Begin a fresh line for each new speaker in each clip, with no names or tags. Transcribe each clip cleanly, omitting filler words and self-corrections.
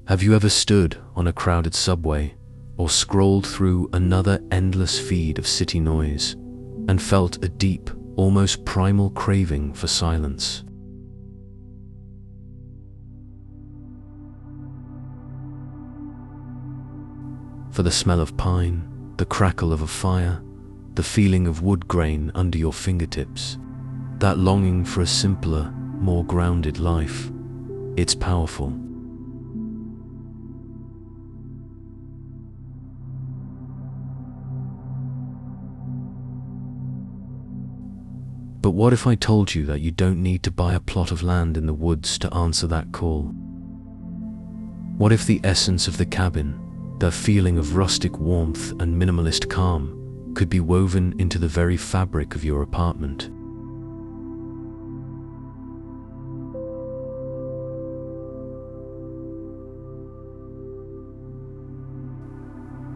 Have you ever stood on a crowded subway or scrolled through another endless feed of city noise and felt a deep, almost primal craving for silence? For the smell of pine, the crackle of a fire, the feeling of wood grain under your fingertips, that longing for a simpler, more grounded life. It's powerful. But what if I told you that you don't need to buy a plot of land in the woods to answer that call? What if the essence of the cabin, the feeling of rustic warmth and minimalist calm, could be woven into the very fabric of your apartment?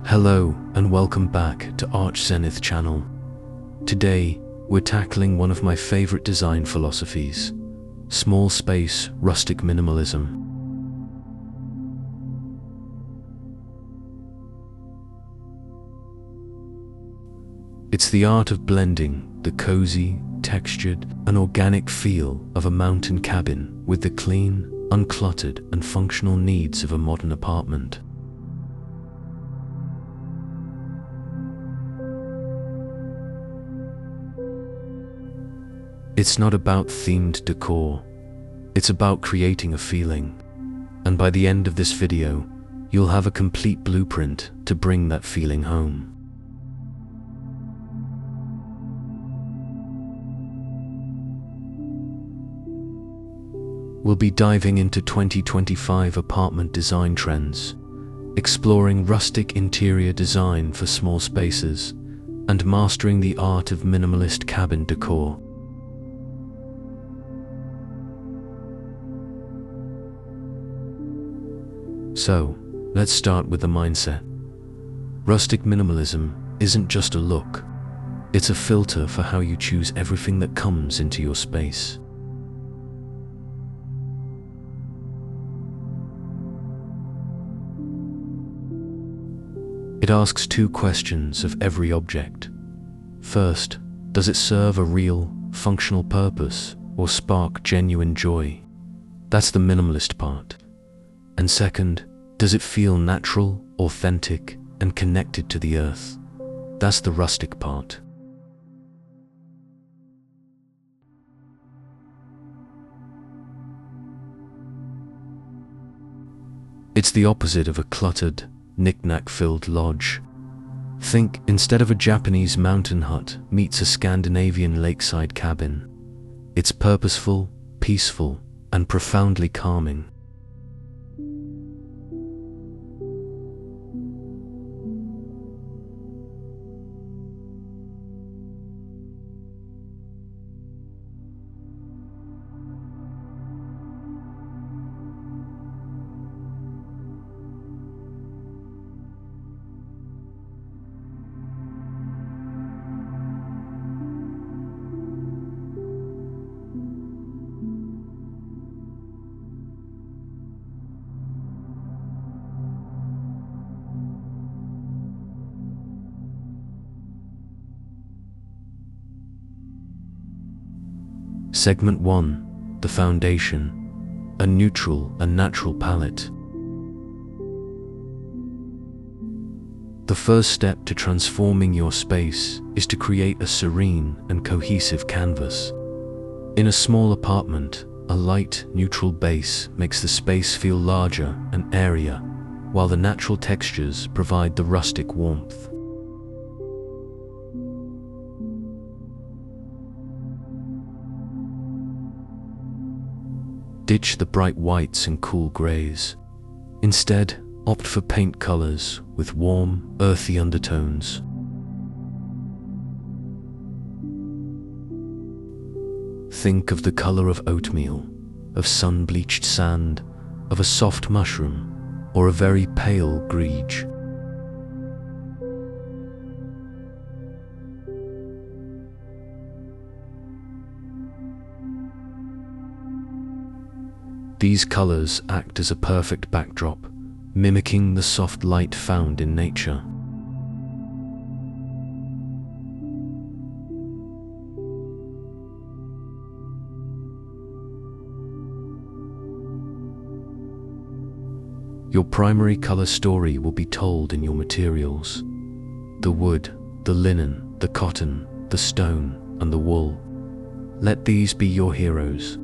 Hello and welcome back to Arch Zenith channel. Today, we're tackling one of my favorite design philosophies, small space rustic minimalism. It's the art of blending the cozy, textured, and organic feel of a mountain cabin with the clean, uncluttered, and functional needs of a modern apartment. It's not about themed decor, it's about creating a feeling. And by the end of this video, you'll have a complete blueprint to bring that feeling home. We'll be diving into 2025 apartment design trends, exploring rustic interior design for small spaces, and mastering the art of minimalist cabin decor. So, let's start with the mindset. Rustic minimalism isn't just a look, it's a filter for how you choose everything that comes into your space. It asks two questions of every object. First, does it serve a real, functional purpose or spark genuine joy? That's the minimalist part. And second, does it feel natural, authentic, and connected to the earth? That's the rustic part. It's the opposite of a cluttered, knick-knack-filled lodge. Think, instead of a Japanese mountain hut meets a Scandinavian lakeside cabin. It's purposeful, peaceful, and profoundly calming. Segment 1. The foundation. A neutral and natural palette. The first step to transforming your space is to create a serene and cohesive canvas. In a small apartment, a light, neutral base makes the space feel larger and airier, while the natural textures provide the rustic warmth. Ditch the bright whites and cool grays. Instead, opt for paint colors with warm, earthy undertones. Think of the color of oatmeal, of sun-bleached sand, of a soft mushroom, or a very pale greige. These colors act as a perfect backdrop, mimicking the soft light found in nature. Your primary color story will be told in your materials: the wood, the linen, the cotton, the stone, and the wool. Let these be your heroes.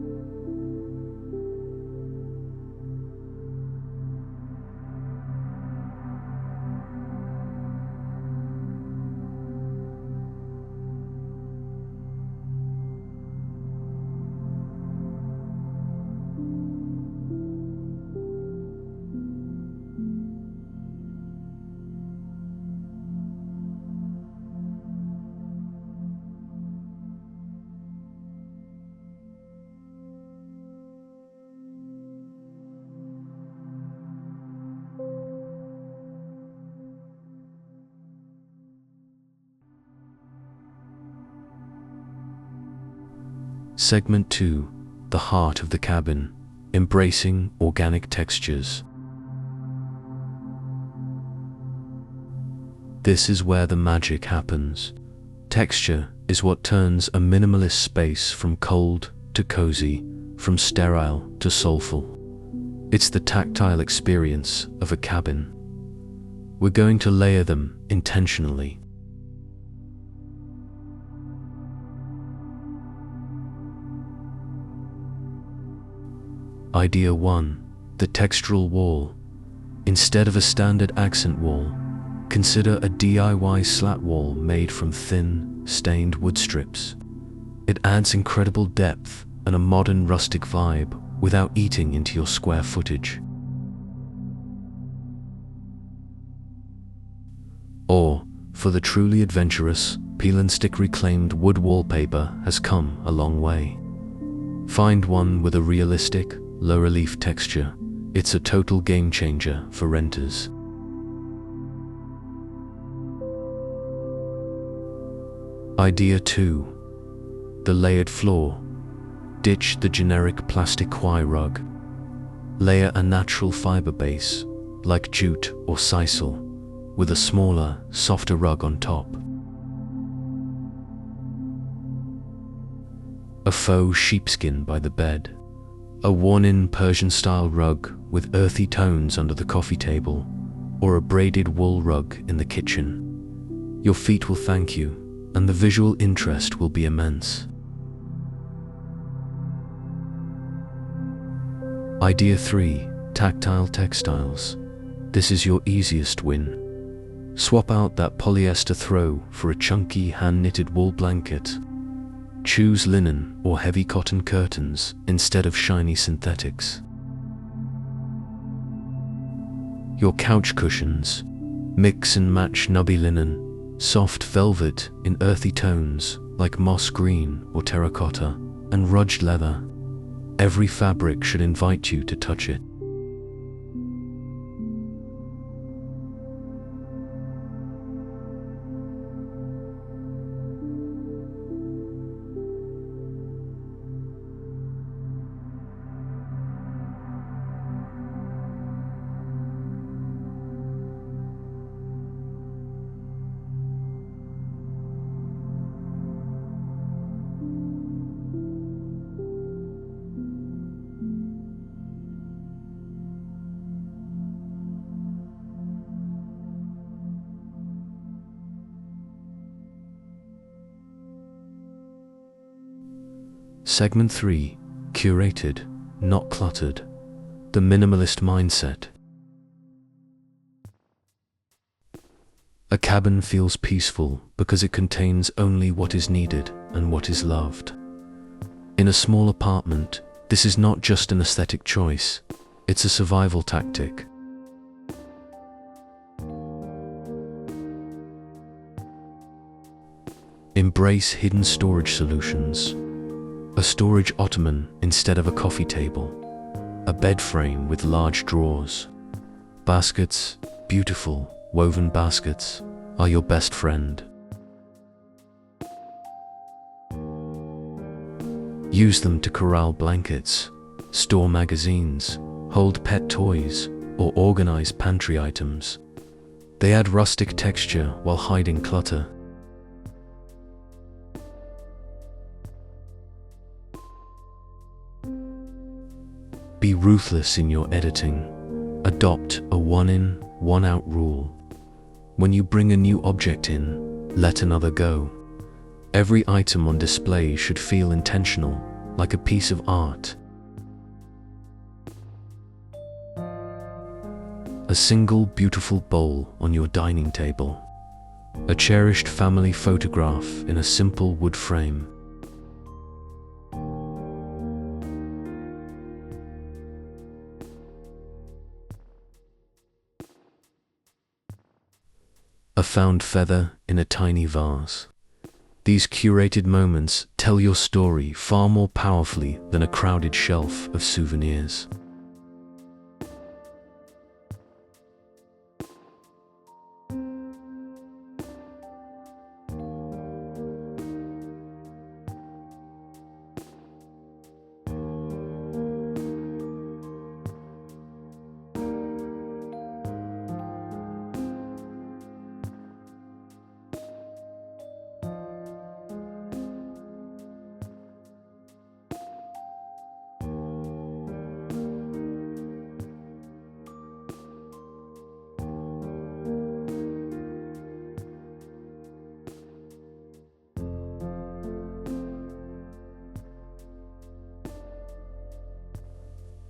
Segment 2. The heart of the cabin. Embracing organic textures. This is where the magic happens. Texture is what turns a minimalist space from cold to cozy, from sterile to soulful. It's the tactile experience of a cabin. We're going to layer them intentionally. Idea 1. The textural wall. Instead of a standard accent wall, consider a DIY slat wall made from thin, stained wood strips. It adds incredible depth and a modern rustic vibe without eating into your square footage. Or, for the truly adventurous, peel and stick reclaimed wood wallpaper has come a long way. Find one with a realistic, low-relief texture. It's a total game changer for renters. Idea 2. The layered floor. Ditch the generic plastic kwai rug. Layer a natural fiber base, like jute or sisal, with a smaller, softer rug on top. A faux sheepskin by the bed. A worn-in Persian-style rug with earthy tones under the coffee table, or a braided wool rug in the kitchen. Your feet will thank you, and the visual interest will be immense. Idea 3. Tactile textiles. This is your easiest win. Swap out that polyester throw for a chunky hand-knitted wool blanket. Choose linen or heavy cotton curtains instead of shiny synthetics. Your couch cushions. Mix and match nubby linen, soft velvet in earthy tones like moss green or terracotta, and rugged leather. Every fabric should invite you to touch it. Segment 3. Curated, not cluttered. The minimalist mindset. A cabin feels peaceful because it contains only what is needed and what is loved. In a small apartment, this is not just an aesthetic choice, it's a survival tactic. Embrace hidden storage solutions. A storage ottoman instead of a coffee table. A bed frame with large drawers. Baskets, beautiful, woven baskets, are your best friend. Use them to corral blankets, store magazines, hold pet toys, or organized pantry items. They add rustic texture while hiding clutter. Be ruthless in your editing. Adopt a one-in, one-out rule. When you bring a new object in, let another go. Every item on display should feel intentional, like a piece of art. A single beautiful bowl on your dining table. A cherished family photograph in a simple wood frame. A found feather in a tiny vase. These curated moments tell your story far more powerfully than a crowded shelf of souvenirs.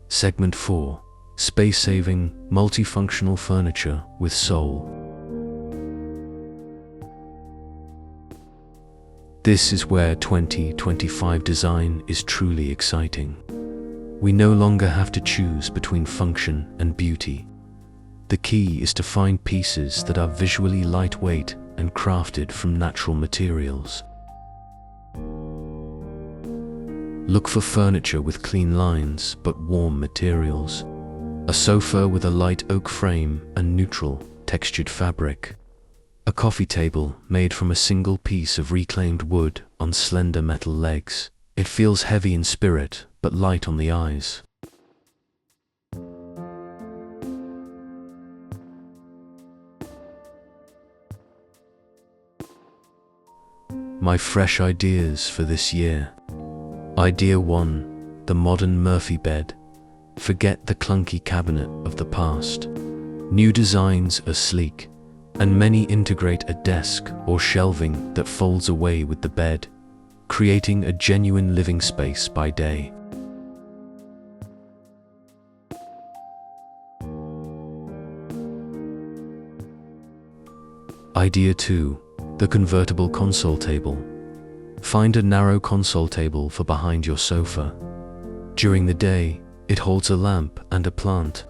Segment 4. Space-saving, multifunctional furniture with soul. This is where 2025 design is truly exciting. We no longer have to choose between function and beauty. The key is to find pieces that are visually lightweight and crafted from natural materials. Look for furniture with clean lines but warm materials. A sofa with a light oak frame and neutral, textured fabric. A coffee table made from a single piece of reclaimed wood on slender metal legs. It feels heavy in spirit but light on the eyes. My fresh ideas for this year. Idea 1. The modern Murphy bed. Forget the clunky cabinet of the past. New designs are sleek, and many integrate a desk or shelving that folds away with the bed, creating a genuine living space by day. Idea 2. The convertible console table. Find a narrow console table for behind your sofa. During the day, it holds a lamp and a plant.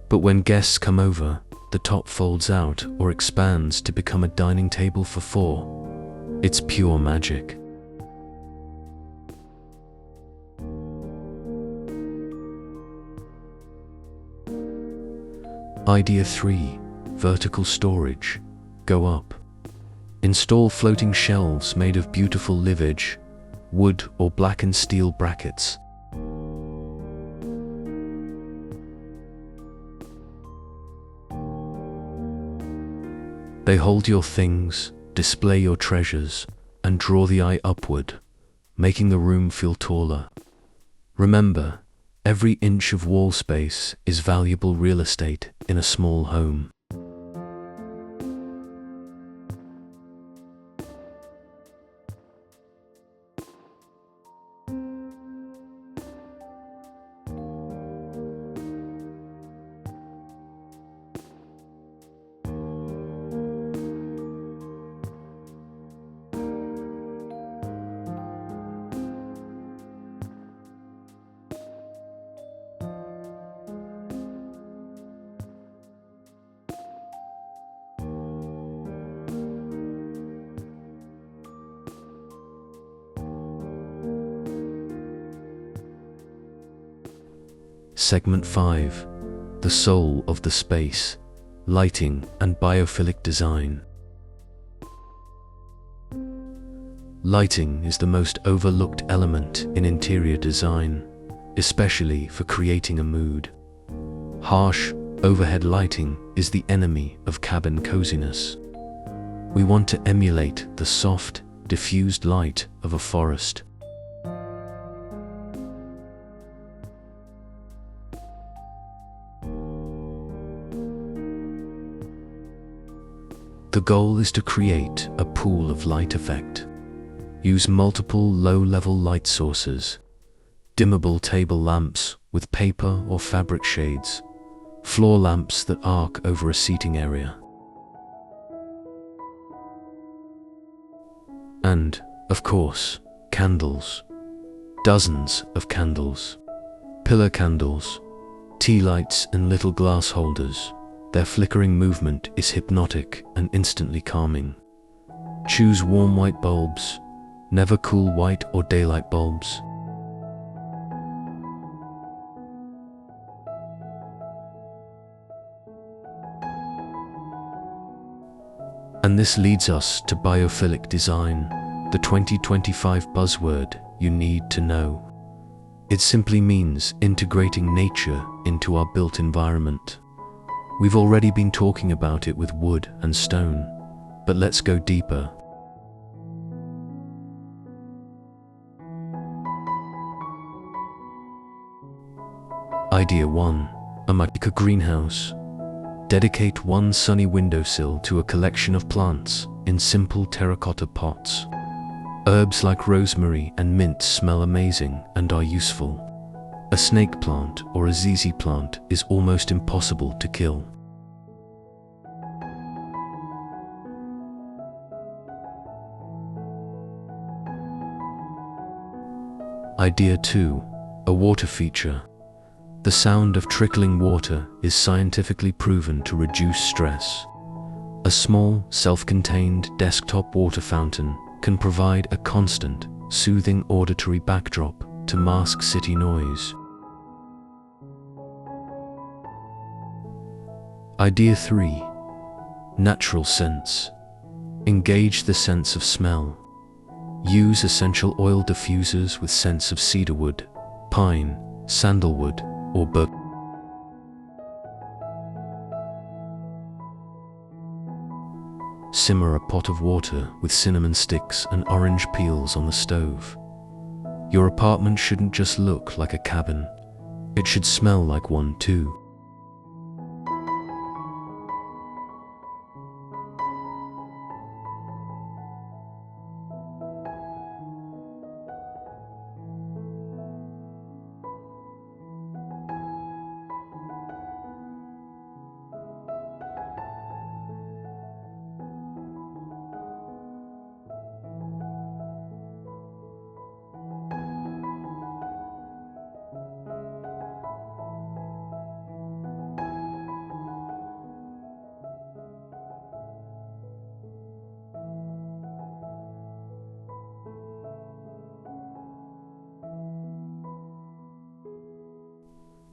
But when guests come over, the top folds out or expands to become a dining table for 4. It's pure magic. Idea 3. Vertical storage. Go up. Install floating shelves made of beautiful livage, wood or blackened steel brackets. They hold your things, display your treasures, and draw the eye upward, making the room feel taller. Remember, every inch of wall space is valuable real estate in a small home. Segment 5. The soul of the space. Lighting and biophilic design. Lighting is the most overlooked element in interior design, especially for creating a mood. Harsh, Overhead lighting is the enemy of cabin coziness. We want to emulate the soft, diffused light of a forest. The goal is to create a pool of light effect. Use multiple low-level light sources, dimmable table lamps with paper or fabric shades, floor lamps that arc over a seating area. And, of course, candles. Dozens of candles. Pillar candles, tea lights and little glass holders. Their flickering movement is hypnotic and instantly calming. Choose warm white bulbs, never cool white or daylight bulbs. And this leads us to biophilic design, the 2025 buzzword you need to know. It simply means integrating nature into our built environment. We've already been talking about it with wood and stone, but let's go deeper. Idea 1. A Makeover greenhouse. Dedicate one sunny windowsill to a collection of plants in simple terracotta pots. Herbs like rosemary and mint smell amazing and are useful. A snake plant or a ZZ plant is almost impossible to kill. Idea 2. A water feature. The sound of trickling water is scientifically proven to reduce stress. A small, self-contained desktop water fountain can provide a constant, soothing auditory backdrop to mask city noise. Idea 3. Natural scents. Engage the sense of smell. Use essential oil diffusers with scents of cedarwood, pine, sandalwood, or bergamot. Simmer a pot of water with cinnamon sticks and orange peels on the stove. Your apartment shouldn't just look like a cabin, it should smell like one too.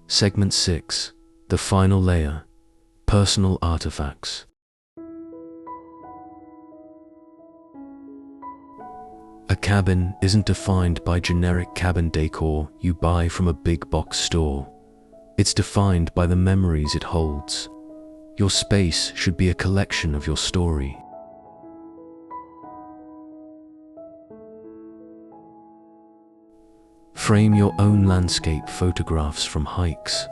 Segment 6. The final layer. Personal artifacts. A cabin isn't defined by generic cabin decor you buy from a big box store. It's defined by the memories it holds. Your space should be a collection of your story. Frame your own landscape photographs from hikes.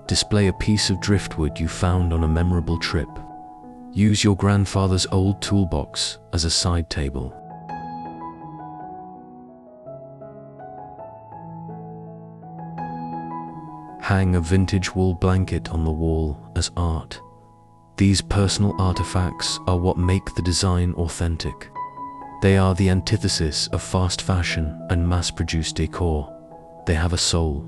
Display a piece of driftwood you found on a memorable trip. Use your grandfather's old toolbox as a side table. Hang a vintage wool blanket on the wall as art. These personal artifacts are what make the design authentic. They are the antithesis of fast fashion and mass-produced decor. They have a soul.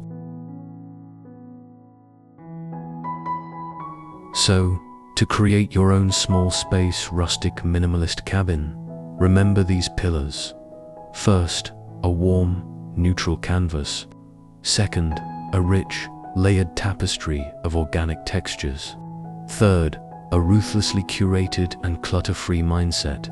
So, to create your own small space rustic minimalist cabin, remember these pillars. First, a warm, neutral canvas. Second, a rich, layered tapestry of organic textures. Third, a ruthlessly curated and clutter-free mindset.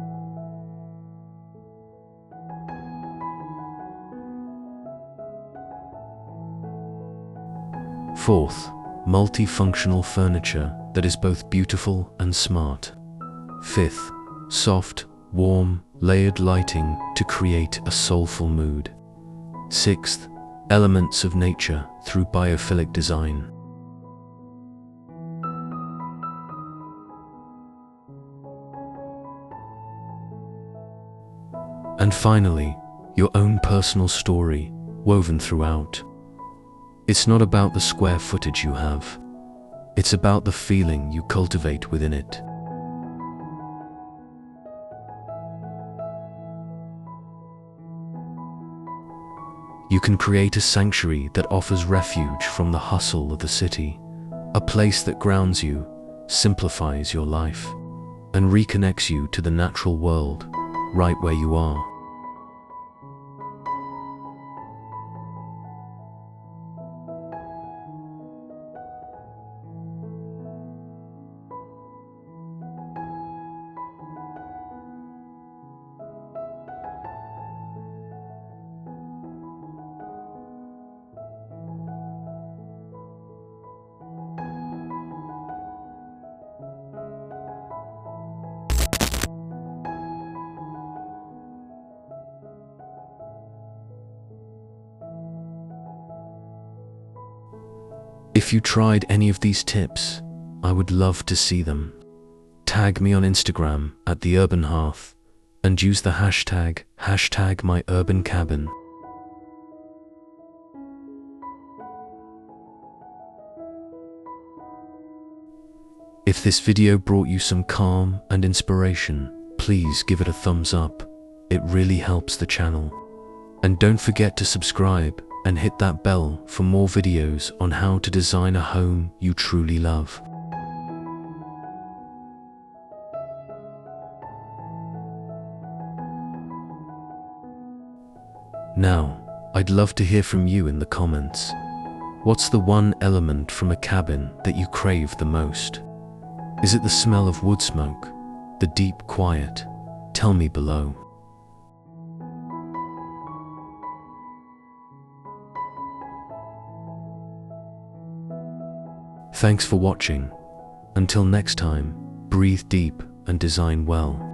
Fourth, multifunctional furniture that is both beautiful and smart. 5th, soft, warm, layered lighting to create a soulful mood. 6th, elements of nature through biophilic design. And finally, your own personal story woven throughout. It's not about the square footage you have. It's about the feeling you cultivate within it. You can create a sanctuary that offers refuge from the hustle of the city, a place that grounds you, simplifies your life, and reconnects you to the natural world, right where you are. If you tried any of these tips, I would love to see them. Tag me on Instagram at the Urban Hearth and use the hashtag #myurbancabin. If this video brought you some calm and inspiration, please give it a thumbs up. It really helps the channel. And don't forget to subscribe and hit that bell for more videos on how to design a home you truly love. Now, I'd love to hear from you in the comments. What's the one element from a cabin that you crave the most? Is it the smell of wood smoke? The deep quiet? Tell me below. Thanks for watching. Until next time, breathe deep and design well.